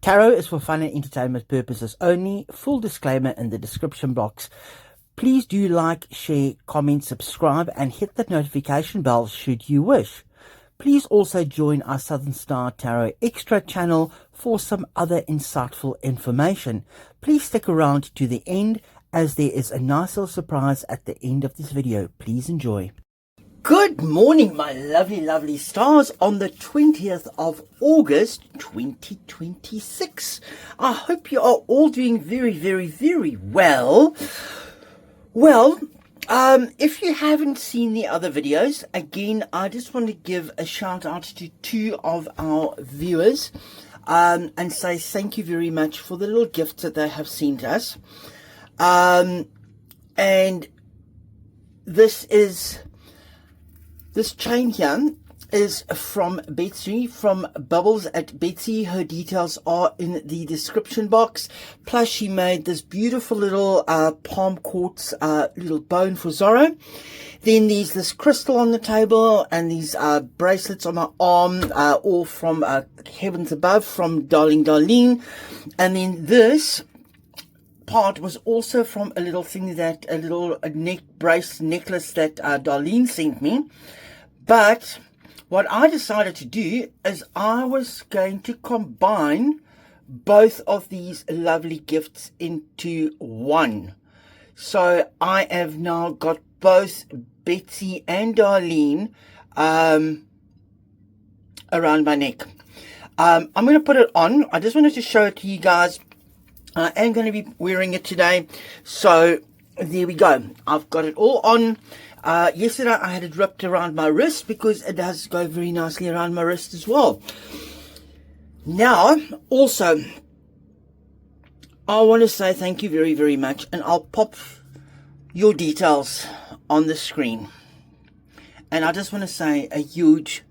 Tarot is for fun and entertainment purposes only. Full disclaimer in the description box. Please do like, share, comment, subscribe, and hit that notification bell should you wish. Please also join our Southern Star Tarot Xtra channel for some other insightful information. Please stick around to the end as there is a nice little surprise at the end of this video. Please enjoy. Good morning, my lovely stars, on the 20th of August 2026. I hope you are all doing very well. Well, if you haven't seen the other videos, again, I just want to give a shout out to two of our viewers and say thank you very much for the little gifts that they have sent us. And this chain here is from Betsy, from Bubbles at Betsy. Her details are in the description box. Plus, she made this beautiful little palm quartz little bone for Zoro. Then there's this crystal on the table and these bracelets on my arm, all from Heavens Above, from Darlene. And then this part was also from a little thing that, a little necklace that Darlene sent me. But what I decided to do is I was going to combine both of these lovely gifts into one. So I have now got both Betsy and Darlene around my neck. I'm going to put it on. I just wanted to show it to you guys. I am going to be wearing it today. So there we go. I've got it all on. Yesterday I had it wrapped around my wrist because it does go very nicely around my wrist as well. Now, also, I want to say thank you very much, and I'll pop your details on the screen. And I just want to say a huge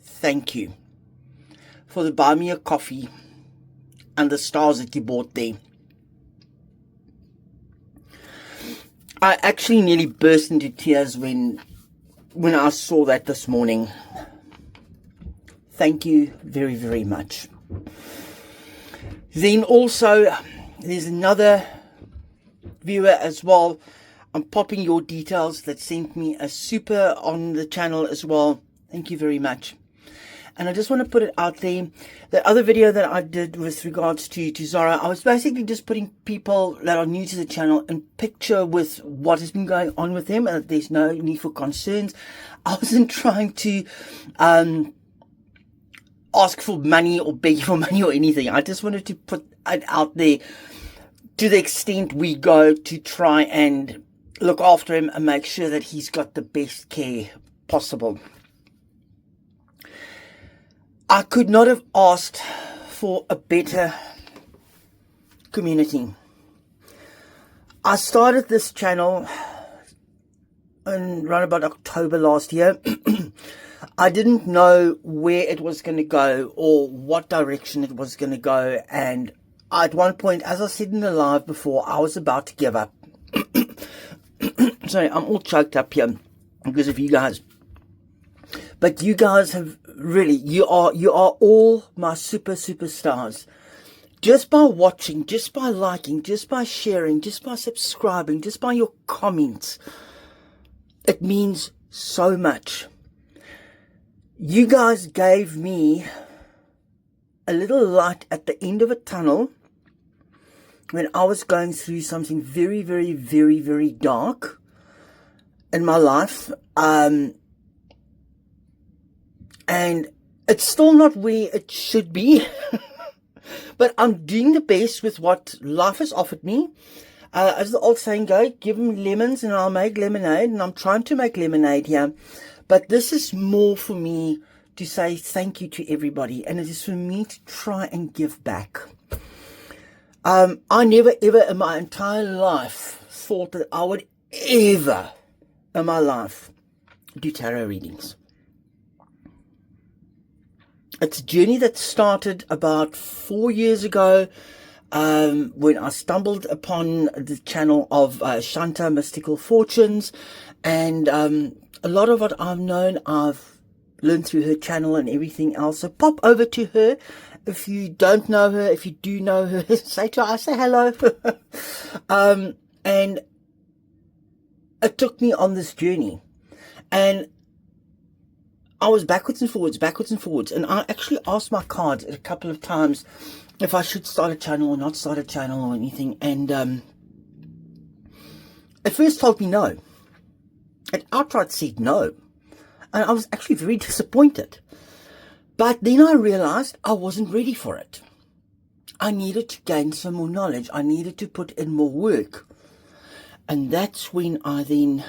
thank you for the buy me a coffee and the stars that you bought there. I actually nearly burst into tears when I saw that this morning. Thank you very much. Then also, there's another viewer as well. I'm popping your details that sent me a super on the channel as well. Thank you very much. And I just want to put it out there. The other video that I did with regards to Zoro, I was basically just putting people that are new to the channel in picture with what has been going on with them, and there's no need for concerns. I wasn't trying to ask for money or beg for money or anything. I just wanted to put it out there to the extent we go to try and look after him and make sure that he's got the best care possible. I could not have asked for a better community. I started this channel in around about October last year. I didn't know where it was going to go or what direction it was going to go. And at one point, as I said in the live before, I was about to give up. Sorry, I'm all choked up here because of you guys. But you guys have really, you are all my superstars. Just by watching, just by liking, just by sharing, just by subscribing, just by your comments, it means so much. You guys gave me a little light at the end of a tunnel when I was going through something very dark in my life. And it's still not where it should be. But I'm doing the best with what life has offered me. As the old saying goes, give them lemons and I'll make lemonade. And I'm trying to make lemonade here. But this is more for me to say thank you to everybody. And it is for me to try and give back. I never ever in my entire life thought that I would ever in my life do tarot readings. It's a journey that started about 4 years ago when I stumbled upon the channel of Shanta Mystical Fortunes, and a lot of what I've known I've learn through her channel and everything else. So pop over to her. If you don't know her, if you do know her, say to her, I say hello. And it took me on this journey. And I was backwards and forwards. And I actually asked my cards a couple of times if I should start a channel or not start a channel or anything. And at first told me no. It outright said no. And I was actually very disappointed. But then I realized I wasn't ready for it. I needed to gain some more knowledge. I needed to put in more work. And that's when I then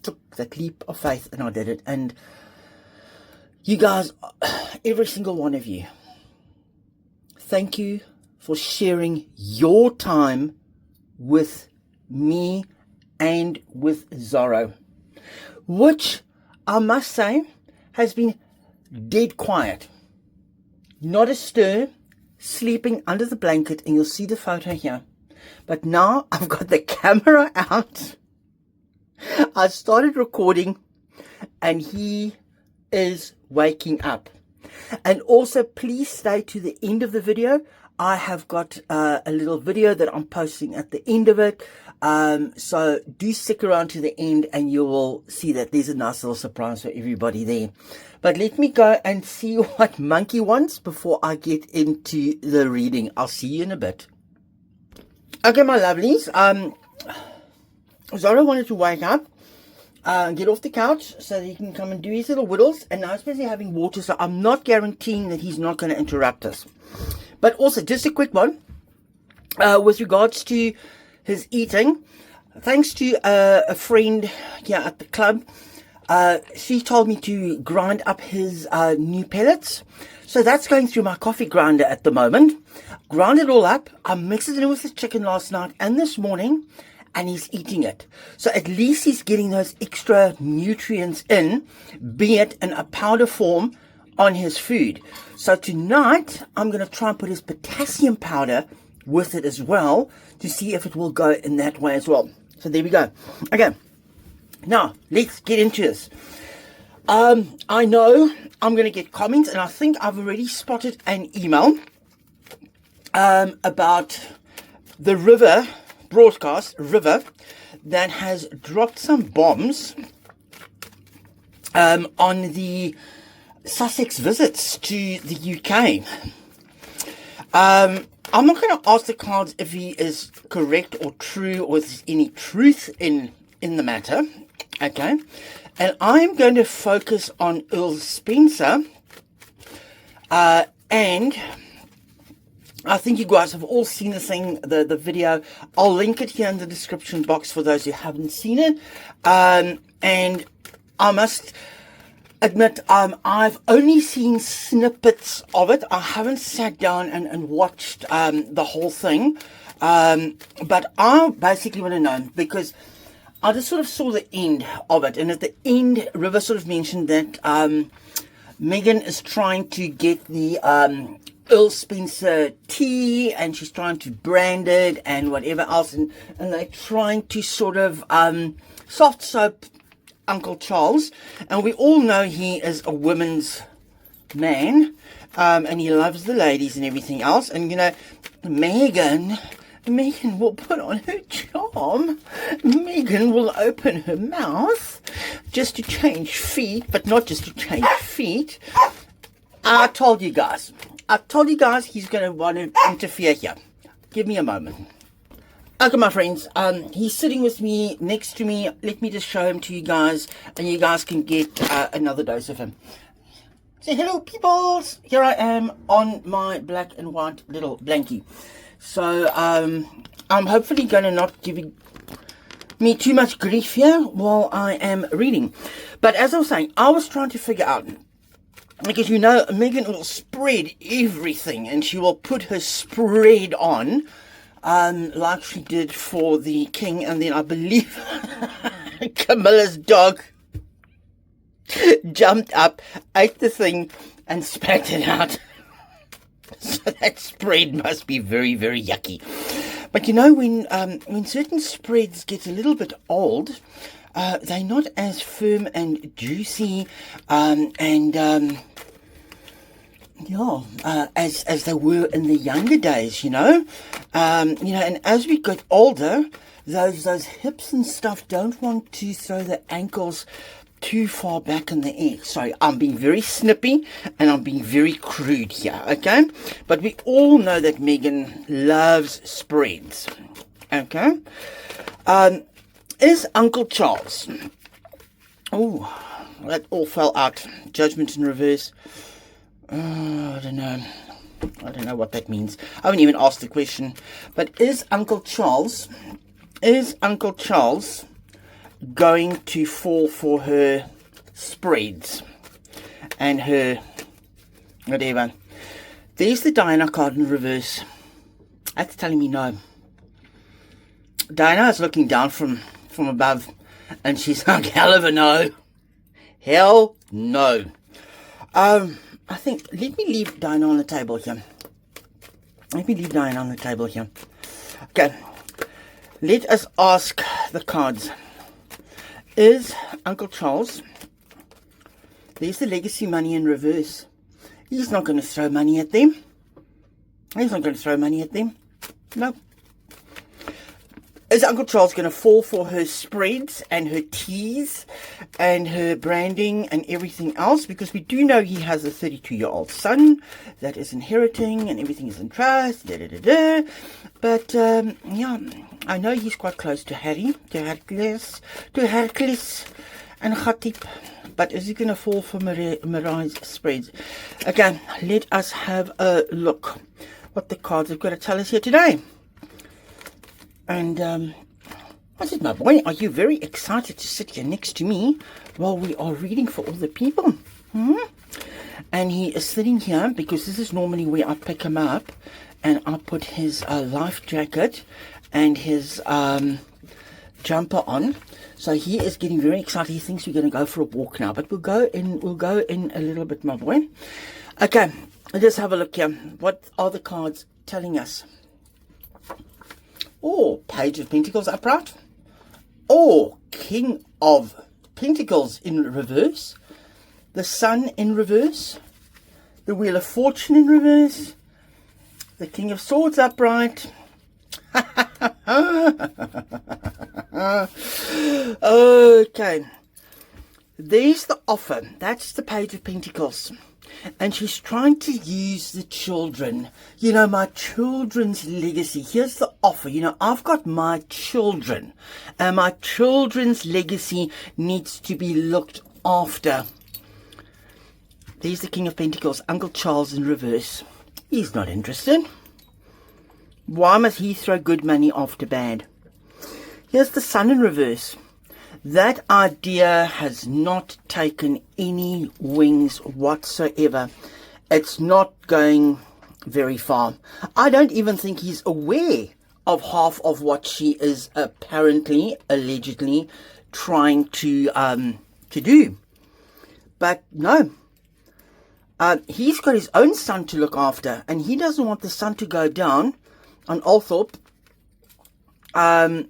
took that leap of faith and I did it. And you guys, every single one of you, thank you for sharing your time with me and with Zoro, which I must say has been dead quiet. Not a stir, sleeping under the blanket, and you'll see the photo here. But now I've got the camera out. I started recording and he is waking up. And also please stay to the end of the video. I have got a little video that I'm posting at the end of it. So do stick around to the end and you will see that there's a nice little surprise for everybody there. But let me go and see what Monkey wants before I get into the reading. I'll see you in a bit. Okay, my lovelies. Zoro wanted to wake up, get off the couch so that he can come and do his little whittles. And now he's busy having water, so I'm not guaranteeing that he's not going to interrupt us. But also, just a quick one, with regards to his eating. Thanks to a friend here at the club, she told me to grind up his new pellets. So that's going through my coffee grinder at the moment. Ground it all up. I mixed it in with the chicken last night and this morning, and he's eating it. So at least he's getting those extra nutrients in, be it in a powder form on his food. So tonight, I'm going to try and put his potassium powder with it as well to see if it will go in that way as well. So there we go. Okay. Now, let's get into this. I know I'm going to get comments, and I think I've already spotted an email about the River broadcast, that has dropped some bombs on the Sussex visits to the UK. I'm not going to ask the cards if he is correct or true, or if there's any truth in the matter. Okay. And I'm going to focus on Earl Spencer. And I think you guys have all seen the video. I'll link it here in the description box for those who haven't seen it. And I must admit, I've only seen snippets of it. I haven't sat down and watched the whole thing. But I basically want to know, because I just sort of saw the end of it. And at the end, River sort of mentioned that Meghan is trying to get the Earl Spencer tea, and she's trying to brand it and whatever else. And they're trying to sort of soft soap Uncle Charles. And we all know he is a woman's man, and he loves the ladies and everything else. And, you know, Meghan will put on her charm. Meghan will open her mouth just to change feet, but not just to change feet. I told you guys he's going to want to interfere here. Give me a moment. Okay, my friends, he's sitting with me, next to me. Let me just show him to you guys, and you guys can get another dose of him. Say hello, peoples. Here I am on my black and white little blankie. So, I'm hopefully going to not give me too much grief here while I am reading. But as I was saying, I was trying to figure out, because you know, Meghan will spread everything, and she will put her spread on, like she did for the king. And then I believe Camilla's dog jumped up, ate the thing, and spat it out. So that spread must be very, very yucky. But you know, when certain spreads get a little bit old, they're not as firm and juicy, as they were in the younger days, and as we get older, those hips and stuff don't want to throw the ankles too far back in the air. Sorry, I'm being very snippy and I'm being very crude here, okay? But we all know that Meghan loves spreads, okay? Is Uncle Charles... Oh, that all fell out. Judgment in reverse. I don't know what that means. I haven't even asked the question. But is Uncle Charles going to fall for her spreads and her whatever? There's the Diana card in reverse. That's telling me no. Diana is looking down from above, and she's like, hell of a no. Hell no. I think, let me leave Diana on the table here. Okay. Let us ask the cards. Is Uncle Charles... There's the legacy money in reverse. He's not going to throw money at them. No. Is Uncle Charles going to fall for her spreads and her teas and her branding and everything else? Because we do know he has a 32-year-old son that is inheriting and everything is in trust. But, I know he's quite close to Harry, to Hercules and Khatib. But is he going to fall for Mariah's spreads? Again, let us have a look what the cards have got to tell us here today. And, what's it, my boy? Are you very excited to sit here next to me while we are reading for all the people? And he is sitting here because this is normally where I pick him up and I put his life jacket and his jumper on. So he is getting very excited. He thinks we're going to go for a walk now. But we'll go in a little bit, my boy. Okay, let's have a look here. What are the cards telling us? Oh, Page of Pentacles upright. Oh, King of Pentacles in reverse. The Sun in reverse. The Wheel of Fortune in reverse. The King of Swords upright. Okay. There's the offer. That's the Page of Pentacles. And she's trying to use the children. My children's legacy. Here's the offer. I've got my children. And my children's legacy needs to be looked after. There's the King of Pentacles. Uncle Charles in reverse. He's not interested. Why must he throw good money after bad? Here's the Sun in reverse. That idea has not taken any wings whatsoever. It's not going very far. I don't even think he's aware of half of what she is allegedly trying to do. But no. He's got his own son to look after, and he doesn't want the sun to go down on Althorpe and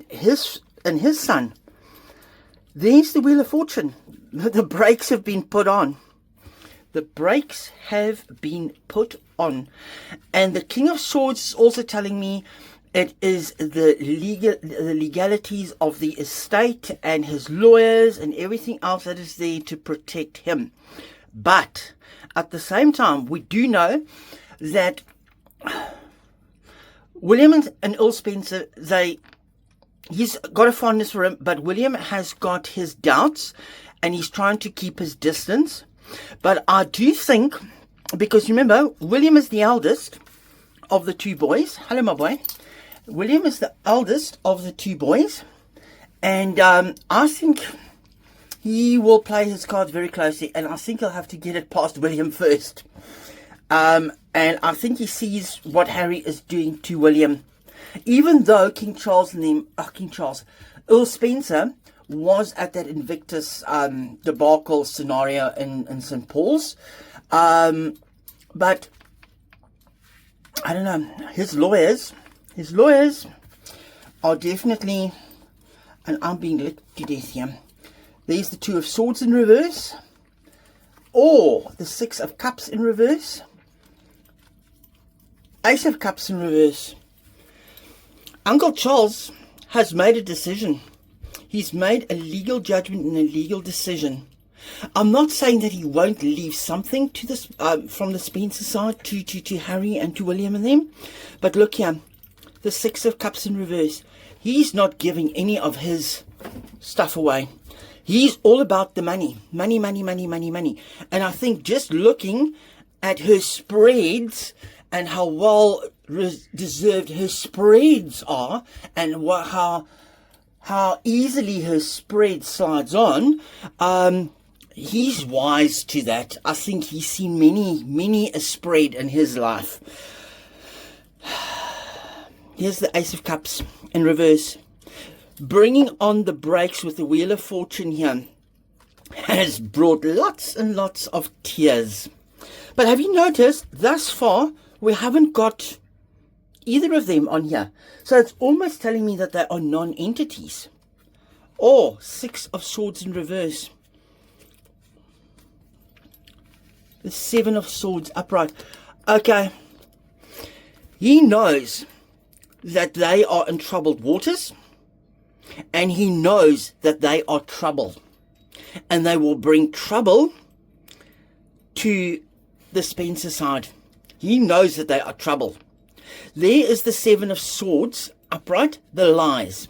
his son. There's the Wheel of Fortune. The brakes have been put on. The brakes have been put on. And the King of Swords is also telling me it is the legalities of the estate and his lawyers and everything else that is there to protect him. But at the same time, we do know that William and Earl Spencer, he's got a fondness for him, but William has got his doubts and he's trying to keep his distance. But I do think, because remember, William is the eldest of the two boys. Hello, my boy. William is the eldest of the two boys. And I think he will play his cards very closely. And I think he'll have to get it past William first. And I think he sees what Harry is doing to William. Even though Earl Spencer was at that Invictus debacle scenario in St. Paul's. But I don't know, his lawyers are definitely and I'm being lit to death here. There's the Two of Swords in reverse, or the Six of Cups in reverse, Ace of Cups in reverse. Uncle Charles has made a decision. He's made a legal judgment and a legal decision. I'm not saying that he won't leave something to this from the Spencer side to Harry and to William and them. But look here, the Six of Cups in reverse. He's not giving any of his stuff away. He's all about the money. Money, money, money, money, money. And I think just looking at her spreads and how well deserved her spreads are, and how easily her spread slides on, he's wise to that. I think he's seen many a spread in his life. Here's the Ace of Cups in reverse. Bringing on the brakes with the Wheel of Fortune here has brought lots and lots of tears. But have you noticed, thus far, we haven't got either of them on here. So it's almost telling me that they are non-entities. Or Six of Swords in reverse. The Seven of Swords upright. Okay. He knows that they are in troubled waters. And he knows that they are trouble. And they will bring trouble to the Spencer side. He knows that they are trouble. There is the Seven of Swords upright, the lies.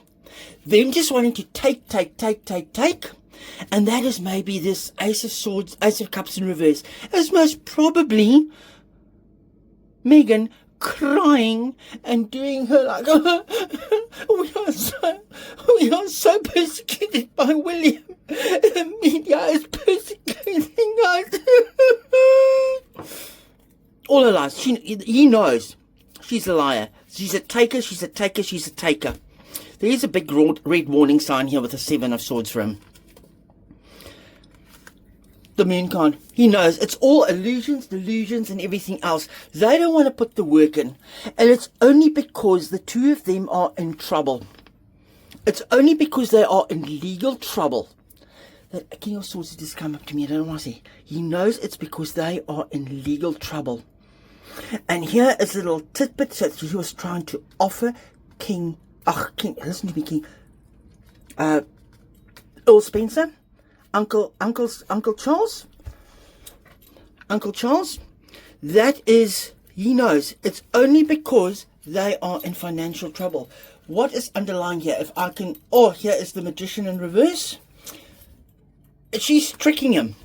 Them just wanting to take. And that is maybe this Ace of Swords, Ace of Cups in reverse. As most probably Meghan crying and doing her like, we are so persecuted by William. The media is persecuting us. All her lies. He knows she's a liar. She's a taker, she's a taker, she's a taker. There's a big red warning sign here with a Seven of Swords for him. The Moon card. He knows it's all illusions, delusions, and everything else. They don't want to put the work in. And it's only because the two of them are in trouble. It's only because they are in legal trouble. That King of Swords has just come up to me. I don't know what to say. He knows it's because they are in legal trouble. And here is a little tidbit that he was trying to offer King, listen to me, King, Earl Spencer. Uncle Charles, that is, he knows it's only because they are in financial trouble. What is underlying here? If I can, here is the Magician in reverse. She's tricking him.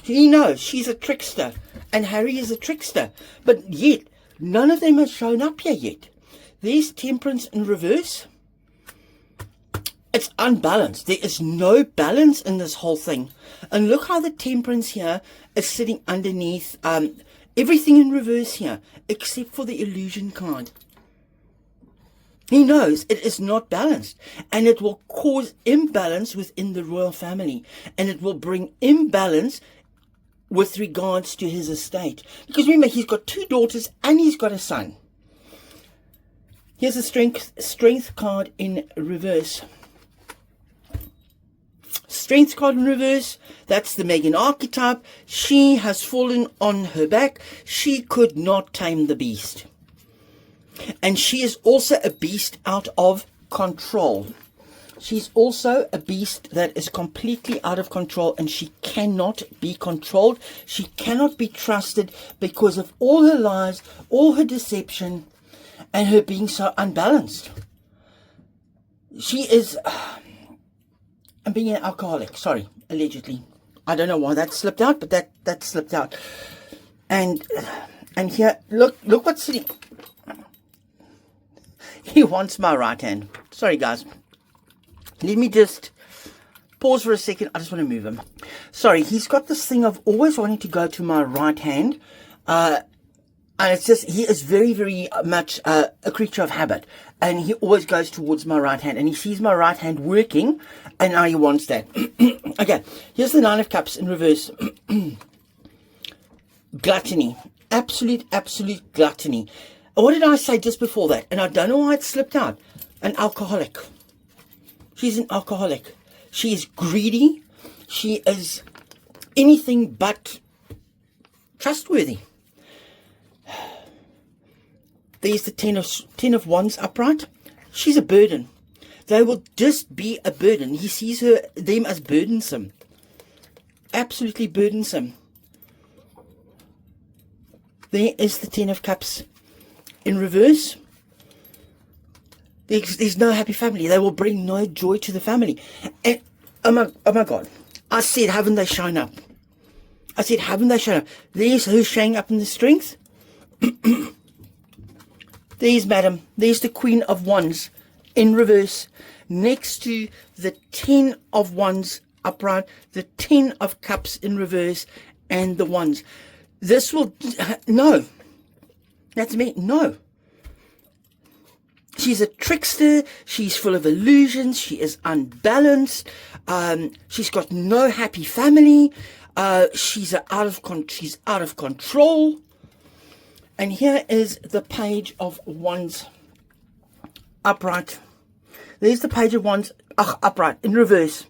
He knows she's a trickster, and Harry is a trickster, but yet none of them has shown up here yet. There's Temperance in reverse. It's unbalanced. There is no balance in this whole thing. And look how the Temperance here is sitting underneath everything in reverse here, except for the Illusion card. He knows it is not balanced, and it will cause imbalance within the royal family, and it will bring imbalance with regards to his estate. Because remember, he's got 2 daughters and he's got a son. Here's a strength card in reverse. Strength card in reverse, that's the Meghan archetype. She has fallen on her back. She could not tame the beast. And she is also a beast out of control. She's also a beast that is completely out of control, and she cannot be controlled. She cannot be trusted because of all her lies, all her deception, and her being so unbalanced. She is... I'm being an alcoholic, sorry, allegedly. I don't know why that slipped out, but that slipped out. And here, look what's sitting. He wants my right hand. Sorry, guys. Let me just pause for a second. I just want to move him. Sorry, he's got this thing of always wanting to go to my right hand. And it's just, he is very, very much a creature of habit. And he always goes towards my right hand. And he sees my right hand working, and now he wants that. Okay, here's the Nine of Cups in reverse. Gluttony. Absolute gluttony. What did I say just before that? And I don't know why it slipped out. An alcoholic. She's an alcoholic. She is greedy. She is anything but trustworthy. There's the ten of Wands upright. She's a burden. They will just be a burden. He sees them as burdensome. Absolutely burdensome. There is the Ten of Cups in reverse. There's no happy family. They will bring no joy to the family. And oh my God. I said, haven't they shown up? I said, haven't they shown up? There's who's showing up in the strength. There's Madam. There's the Queen of Wands in reverse. Next to the 10 of Wands upright, the 10 of Cups in reverse, and the Wands. This will, no. That's me, no. She's a trickster. She's full of illusions. She is unbalanced. She's got no happy family. She's out of control. And here is the Page of Wands upright. There's the Page of Wands upright in reverse.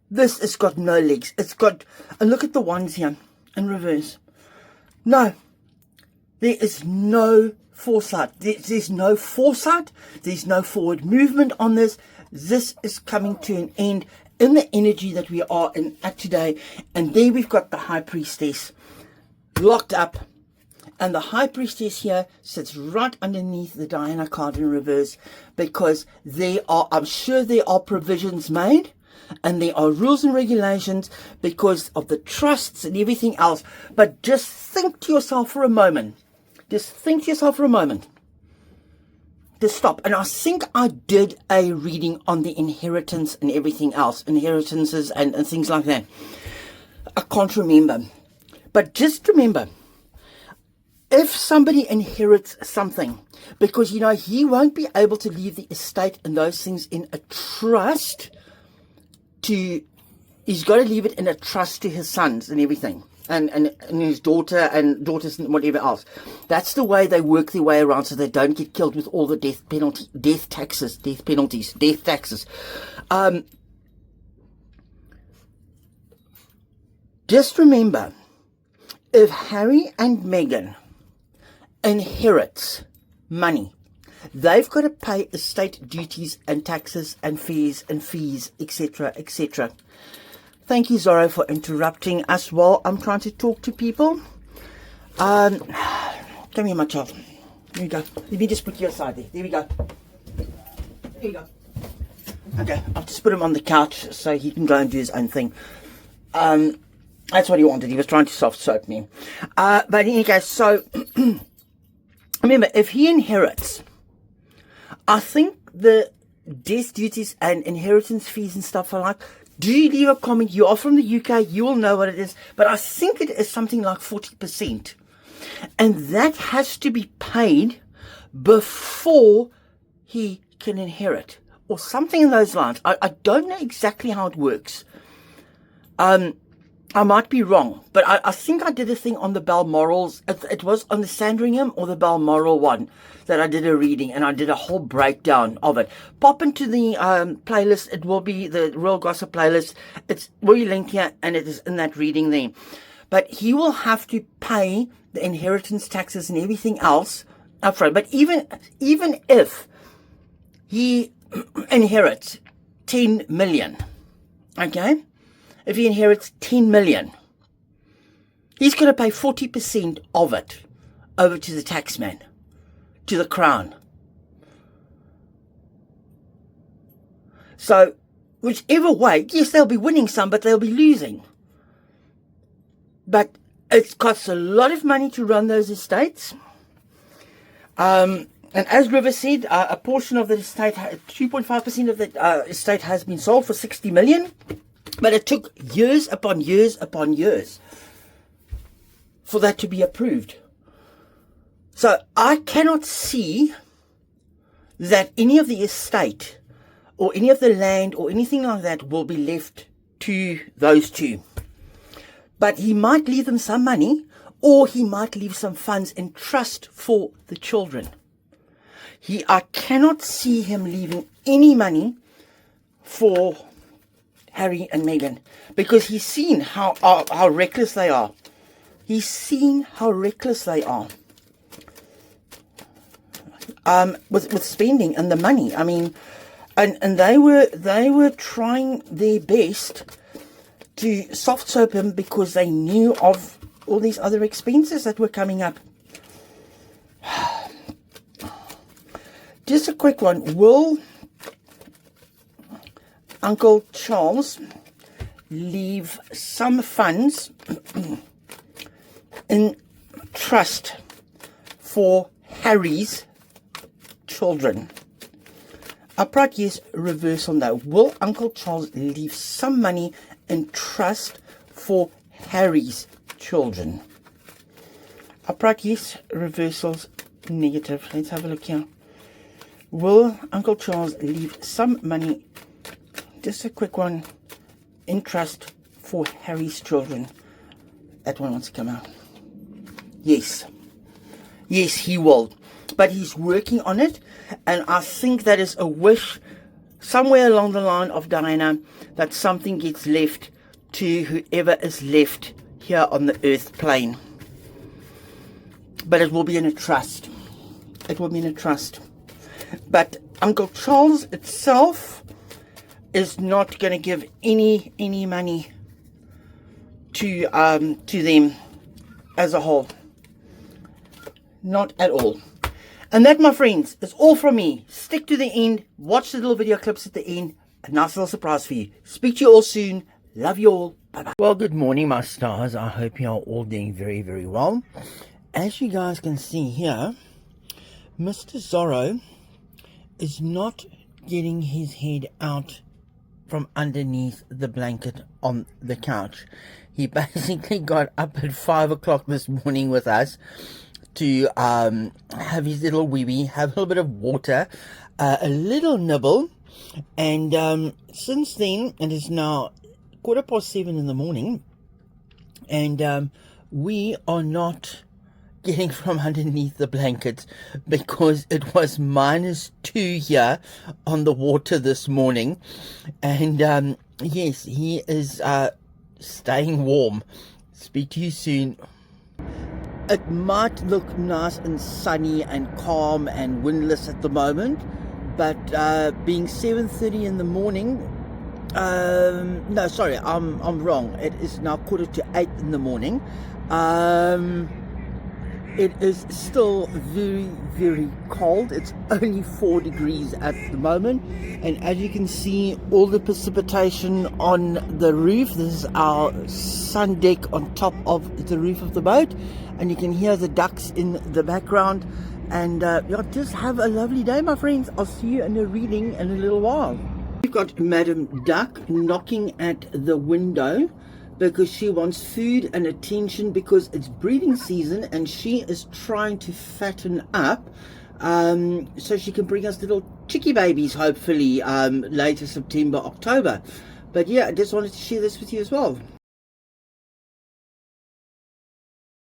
This has got no legs. It's got, and look at the Wands here in reverse. No, there is no foresight. There's no foresight. There's no forward movement on this. This is coming to an end in the energy that we are in at today. And there we've got the High Priestess locked up. And the High Priestess here sits right underneath the Diana card in reverse, because I'm sure there are provisions made and there are rules and regulations because of the trusts and everything else. But just think to yourself for a moment. Just think to yourself for a moment. Just stop. And I think I did a reading on the inheritance and everything else. Inheritances and things like that. I can't remember. But just remember, if somebody inherits something, because, he won't be able to leave the estate and those things in a trust he's got to leave it in a trust to his sons and everything. And his daughter and daughters and whatever else. That's the way they work their way around so they don't get killed with all the death taxes. Just remember, if Harry and Meghan inherits money, they've got to pay estate duties and taxes and fees, etc., etc. Thank you, Zoro, for interrupting us while I'm trying to talk to people. Come here, my child. There you go. Let me just put you aside there. There we go. There you go. Okay, I'll just put him on the couch so he can go and do his own thing. That's what he wanted. He was trying to soft soap me. But in any case, so remember, if he inherits, I think the death duties and inheritance fees and stuff are like, do you leave a comment? You are from the UK, you will know what it is. But I think it is something like 40%. And that has to be paid before he can inherit. Or something in those lines. I don't know exactly how it works. I might be wrong, but I think I did a thing on the Balmorals. It was on the Sandringham or the Balmoral one that I did a reading, and I did a whole breakdown of it. Pop into the playlist. It will be the Royal Gossip playlist. It's will be linked here, and it is in that reading there. But he will have to pay the inheritance taxes and everything else upfront. But even if he inherits 10 million, okay? If he inherits 10 million, he's going to pay 40% of it over to the taxman, to the crown. So, whichever way, yes, they'll be winning some, but they'll be losing. But it costs a lot of money to run those estates. And as River said, a portion of the estate, 2.5% of the estate has been sold for 60 million. But it took years upon years upon years for that to be approved. So I cannot see that any of the estate or any of the land or anything like that will be left to those two. But he might leave them some money, or he might leave some funds in trust for the children. I cannot see him leaving any money for Harry and Meghan, because he's seen how reckless they are. He's seen how reckless they are with spending and the money. I mean, and they were trying their best to soft soap him because they knew of all these other expenses that were coming up. Just a quick one. Will Uncle Charles leave some funds in trust for Harry's children? Upright yes, reversal no. Will Uncle Charles leave some money in trust for Harry's children? Upright yes, reversals negative. Let's have a look here. Will Uncle Charles leave some money, just a quick one, in trust for Harry's children? That one wants to come out. Yes. Yes, he will. But he's working on it, and I think that is a wish somewhere along the line of Diana, that something gets left to whoever is left here on the earth plane. But it will be in a trust. It will be in a trust. But Uncle Charles itself is not going to give any money to them as a whole. Not at all. And that, my friends, is all from me. Stick to the end. Watch the little video clips at the end. A nice little surprise for you. Speak to you all soon. Love you all. Bye-bye. Well, good morning, my stars. I hope you are all doing very, very well. As you guys can see here, Mr. Zoro is not getting his head out from underneath the blanket on the couch. He basically got up at 5 o'clock this morning with us to have his little wee-wee, have a little bit of water, a little nibble, and since then, it is now 7:15 in the morning, and we are not getting from underneath the blankets because it was -2 here on the water this morning, and yes, he is staying warm. Speak to you soon. It might look nice and sunny and calm and windless at the moment, but being 7:30 in the morning, no, sorry, I'm wrong. It is now 7:45 in the morning. It is still very, very cold. It's only 4 degrees at the moment, and as you can see, all the precipitation on the roof. This is our sun deck on top of the roof of the boat, and you can hear the ducks in the background. And yeah, just have a lovely day, my friends. I'll see you in a reading in a little while. We've got Madam Duck knocking at the window because she wants food and attention because it's breeding season, and she is trying to fatten up so she can bring us little chickie babies, hopefully later September, October. But yeah, I just wanted to share this with you as well.